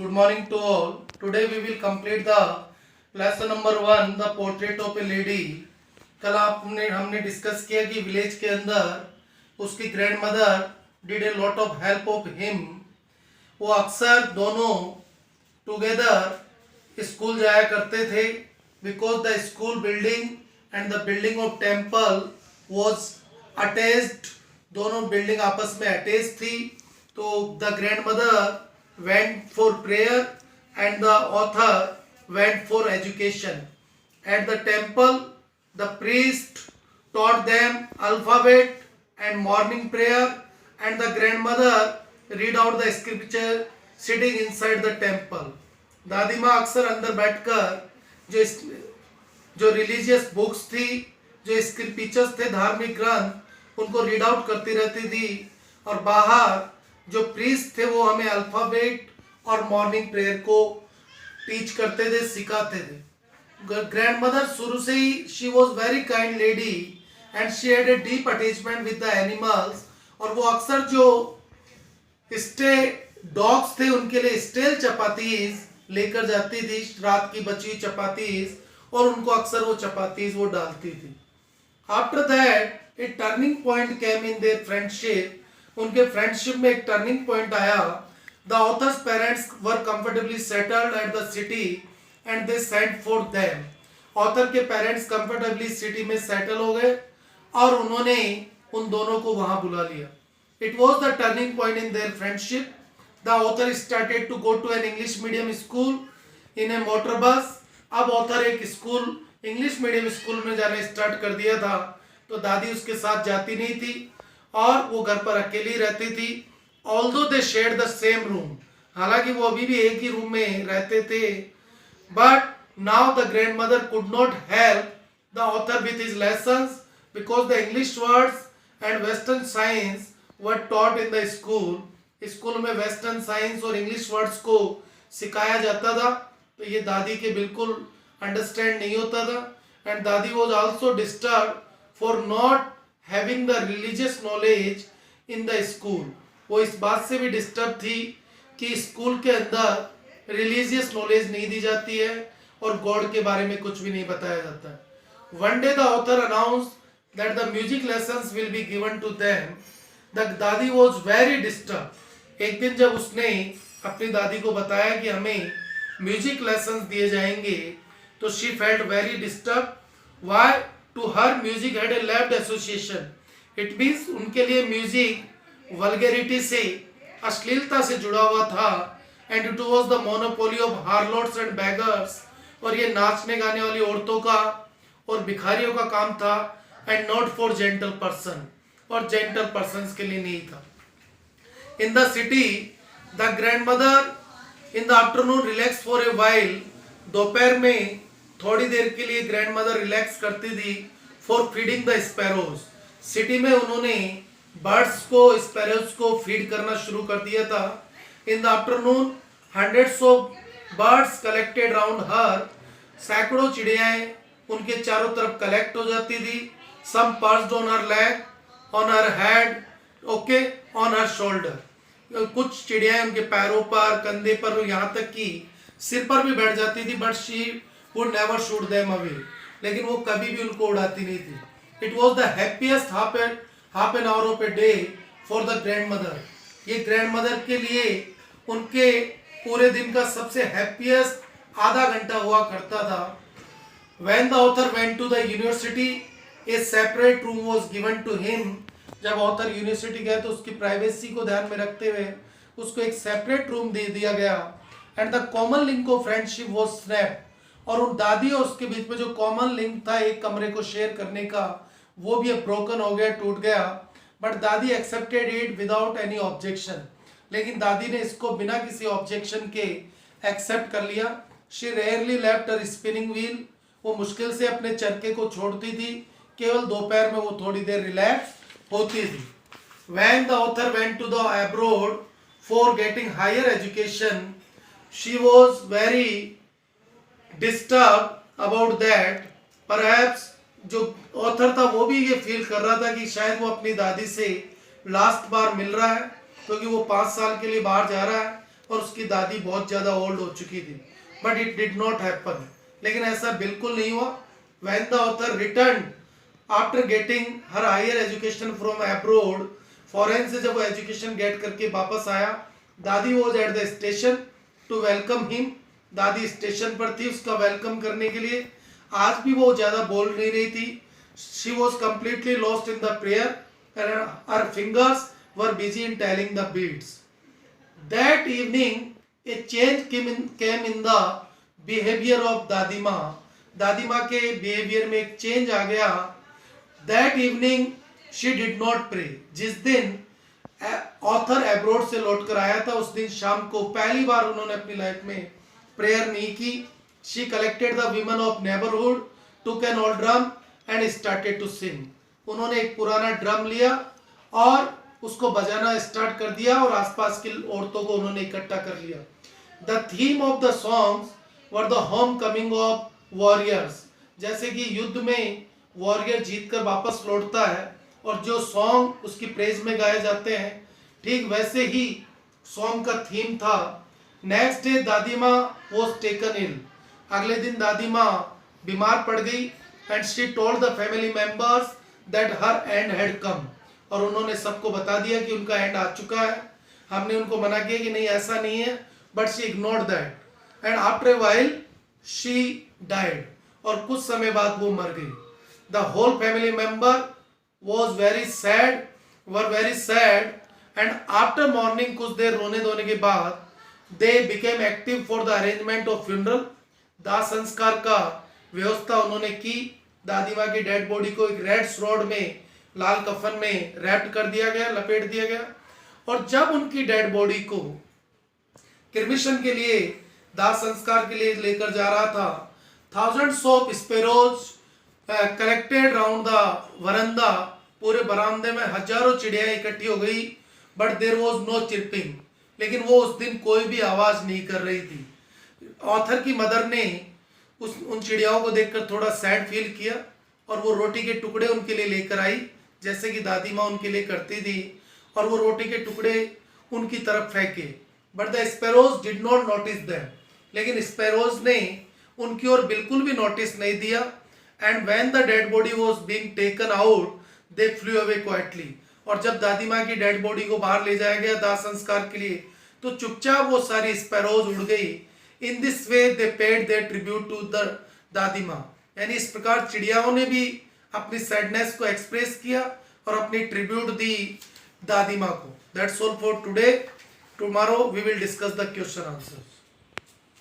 Good morning to all. Today we will complete the lesson number 1, the portrait of a lady. कल हमने discuss किया कि village के अंदर उसकी grand mother did a lot of help of him. वो अक्सर दोनों टुगेदर स्कूल जाया करते थे because the school building and the building of temple was attached. दोनों बिल्डिंग आपस में अटैच थी. तो the grand mother went for prayer and the author went for education. At the temple, the priest taught them alphabet and morning prayer, and the grandmother read out the scripture sitting inside the temple. दादी माँ अक्सर अंदर बैठकर जो religious books थी, जो scriptures थे, धार्मिक ग्रंथ, उनको रीड आउट करती रहती थी. और बाहर जो प्रीस्ट थे वो हमें अल्फाबेट और मॉर्निंग प्रेयर को टीच करते थे, सिखाते थे. ग्रैंड मदर शुरू से ही she was very kind lady and she had a deep attachment with the animals. और वो अक्सर जो स्टे डॉग्स थे उनके लिए स्टेल चपातीज लेकर जाती थी, रात की बची हुई चपातीज, और उनको अक्सर वो चपातीज वो डालती थी. After that A turning point came in their friendship. उनके फ्रेंडशिप में एक टर्निंग पॉइंट आया. The author's parents were comfortably settled at the city and they sent for them. Author के पेरेंट्स कंफर्टेबली सिटी में settle हो गए और उन्होंने उन दोनों को वहां बुला लिया. It was the turning point in their friendship. The author started to go to an English medium school in a motor bus. अब ऑथर एक स्कूल इंग्लिश मीडियम स्कूल में जाना स्टार्ट कर दिया था. तो दादी उसके साथ जाती नहीं थी और वो घर पर अकेली रहती थी. Although they share the same room. हालांकि वो अभी भी एक ही रूम में रहते थे. But now the grand mother could not help the author with his lessons because the English words and western science were taught in the school. School में western science और इंग्लिश वर्ड्स को सिखाया जाता था. तो ये दादी के बिल्कुल अंडरस्टैंड नहीं होता था. एंड दादी was also disturb for not having the religious knowledge in the school. वो इस बात से भी डिस्टर्ब थी कि स्कूल के अंदर रिलीजियस नॉलेज नहीं दी जाती है और गॉड के बारे में कुछ भी नहीं बताया जाता. One day the author announce that the music lessons will be given to them. The dadi was very disturb. एक दिन जब उसने अपनी दादी को बताया कि हमें म्यूजिक लेसन्स दिए जाएंगे तो she felt very disturb. Why? To her music had a left association. It means उनके लिए म्यूजिक वल्गैरिटी से, अश्लीलता से जुड़ा हुआ था. And it was the monopoly of harlots and beggars. और ये नाचने गाने वाली औरतों का और भिखारियों का काम था. And not for gentle person. और जेंटल पर्सन्स के लिए नहीं था. In the city the grand mother in the afternoon relax for a while. दोपहर में थोड़ी देर के लिए ग्रैंड मदर रिलैक्स करती थी for feeding the sparrows. City में उन्होंने बर्ड्स को, स्पैरोज को फीड करना शुरू कर दिया था. In the afternoon hundreds of birds collected round her. सैकड़ों चिड़ियाएं उनके चारों तरफ कलेक्ट हो जाती थी. Some perched on her leg, on her head, okay, on her shoulder. कुछ चिड़ियाएं उनके पैरों पर, कंधे पर, यहाँ तक कि सिर पर भी बैठ जाती थी. But she would never shoot them away. लेकिन वो कभी भी उनको उड़ाती नहीं थी. It was the happiest half an hour of a day for the grandmother. ये grandmother के लिए उनके पूरे दिन का सबसे happiest आधा घंटा हुआ करता था. When the author went to the university, a separate room was given to him. जब ऑथर यूनिवर्सिटी गया तो उसकी प्राइवेसी को ध्यान में रखते हुए उसको एक सेपरेट रूम दे दिया गया. And the common link of friendship was snapped. और उन दादी और उसके बीच में जो कॉमन लिंक था एक कमरे को शेयर करने का, वो भी ब्रोकन हो गया, टूट गया. बट दादी accepted it without any objection. लेकिन दादी ने इसको बिना किसी ऑब्जेक्शन के एक्सेप्ट कर लिया. She rarely left her spinning wheel. वो मुश्किल से अपने चरखे को छोड़ती थी. केवल दोपहर में वो थोड़ी देर रिलैक्स होती थी. When the author went to the abroad for getting higher education, she was very disturbed about that. Perhaps जो ऑथर था वो भी ये फील कर रहा था कि शायद वो अपनी दादी से लास्ट बार मिल रहा है, क्योंकि वो 5 साल के लिए बाहर जा रहा है. और उसकी दादी बहुत ज़्यादा ओल्ड हो चुकी थी, but it did not happen. लेकिन ऐसा बिल्कुल नहीं हुआ। When the author return after getting her higher education from abroad, foreign से जब वो एजुकेशन गेट करके वापस आया, दादी was at the station to welcome him. दादी स्टेशन पर थी उसका वेलकम करने के लिए। आज भी वो ज़्यादा बोल नहीं रही थी। She was completely lost in the prayer and her fingers were busy in telling the beads. That evening a change came in the behavior of दादीमा। दादीमा के बिहेवियर में एक चेंज आ गया। That evening she did not pray। जिस दिन author abroad से लौट कर आया था उस दिन शाम को पहली बार उन्होंने अपनी लाइफ में प्रेयर नहीं की। She collected the women of neighborhood, took an old drum and started to sing। उन्होंने एक पुराना ड्रम लिया और उसको बजाना स्टार्ट कर दिया और आसपास की औरतों को उन्होंने इकट्ठा कर लिया। The theme of the songs were the home coming of warriors. जैसे कि युद्ध में वॉरियर जीतकर वापस लौटता है और जो सॉन्ग उसकी प्रेज में गाए जाते हैं, ठीक वैसे ही सॉन्ग का थीम था। नेक्स्ट डे दादीमा वॉज टेकन इल। अगले दिन दादीमा बीमार पड़ गई and she told the family members that her end had come। और उन्होंने सबको बता दिया कि उनका एंड आ चुका है। हमने उनको मना किया कि नहीं ऐसा नहीं है, but she ignored that and after a while she died। और कुछ समय बाद वो मर गई। The whole family member was very sad and after mourning कुछ देर रोने धोने के बाद they became active for the arrangement of funeral। दाह संस्कार का व्यवस्था उन्होंने की। दादीमा की डेड बॉडी को एक रेड श्रॉड में लाल कफन में रैप्ड कर दिया गया, लपेट दिया गया। और जब उनकी डेड बॉडी को क्रिमिशन के लिए दाह संस्कार के लिए लेकर जा रहा था, thousands of sparrows collected round the veranda. पूरे बरामदे में हजारों चिड़ियां इकट्ठी हो गई, but there was no chirping. लेकिन वो उस दिन कोई भी आवाज नहीं कर रही थी। ऑथर की मदर ने उन चिड़ियाओं को देखकर थोड़ा सैड फील किया और वो रोटी के टुकड़े उनके लिए लेकर आई, जैसे कि दादी माँ उनके लिए करती थी, और वो रोटी के टुकड़े उनकी तरफ फेंके। But the sparrows did not notice them. लेकिन स्पैरोज ने उनकी ओर बिल्कुल भी नोटिस नहीं दिया। And when the dead body was being taken out they flu away quietly. और जब दादी माँ की डेड बॉडी को बाहर ले जाया गया दाह संस्कार के लिए, तो चुपचाप वो सारी स्पैरोज उड़ गई। In this way they paid their tribute to the दादीमा। यानी इस प्रकार चिड़ियाओं ने भी अपनी सैडनेस को एक्सप्रेस किया और अपनी ट्रिब्यूट दी दादीमा को। That's all for today. Tomorrow we will discuss the question answer।